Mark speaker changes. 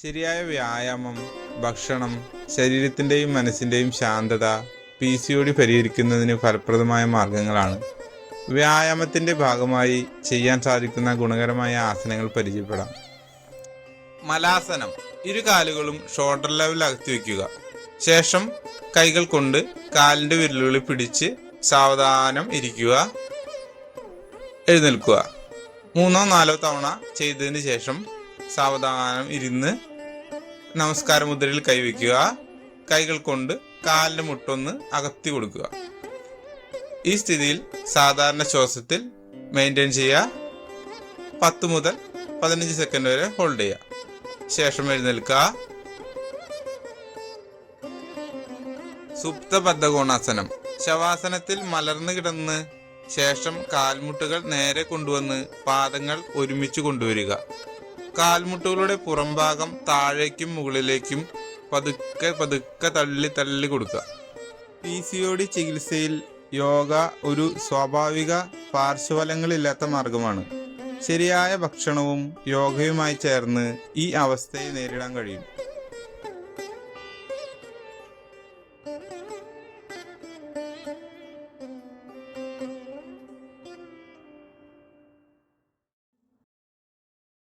Speaker 1: ശരിയായ വ്യായാമം, ഭക്ഷണം, ശരീരത്തിൻ്റെയും മനസ്സിൻ്റെയും ശാന്തത PCOD പരിഹരിക്കുന്നതിന് ഫലപ്രദമായ മാർഗങ്ങളാണ്. വ്യായാമത്തിൻ്റെ ഭാഗമായി ചെയ്യാൻ സാധിക്കുന്ന ഗുണകരമായ ആസനങ്ങൾ പരിചയപ്പെടാം. മലാസനം. ഇരു കാലുകളും ഷോൾഡർ ലെവലിൽ അകത്തി വയ്ക്കുക. ശേഷം കൈകൾ കൊണ്ട് കാലിൻ്റെ വിരലുകളിൽ പിടിച്ച് സാവധാനം ഇരിക്കുക. എഴുന്നേൽക്കുക. 3-4 തവണ ചെയ്തതിന് ശേഷം സാവധാനം ഇരുന്ന് നമസ്കാര മുദ്രയിൽ കൈവയ്ക്കുക. കൈകൾ കൊണ്ട് കാലിൻ്റെ മുട്ടൊന്ന് അകത്തി കൊടുക്കുക. ഈ സ്ഥിതിയിൽ സാധാരണ ശ്വാസത്തിൽ മെയിൻറ്റെയിൻ ചെയ്യുക. 10 മുതൽ 15 സെക്കൻഡ് വരെ ഹോൾഡ് ചെയ്യുക. ശേഷം എഴുന്നേൽക്കുക. സുപ്ത ബദ്ധകോണാസനം. ശവാസനത്തിൽ മലർന്നു കിടന്ന് ശേഷം കാൽമുട്ടുകൾ നേരെ കൊണ്ടുവന്ന് പാദങ്ങൾ ഒരുമിച്ച് കൊണ്ടുവരിക. കാൽമുട്ടുകളുടെ പുറംഭാഗം താഴേക്കും മുകളിലേക്കും പതുക്കെ പതുക്കെ തള്ളി കൊടുക്കുക. PCOD ചികിത്സയിൽ യോഗ ഒരു സ്വാഭാവിക പാർശ്വഫലങ്ങളില്ലാത്ത മാർഗമാണ്. ശരിയായ ഭക്ഷണവും യോഗയുമായി ചേർന്ന് ഈ അവസ്ഥയെ നേരിടാൻ കഴിയും.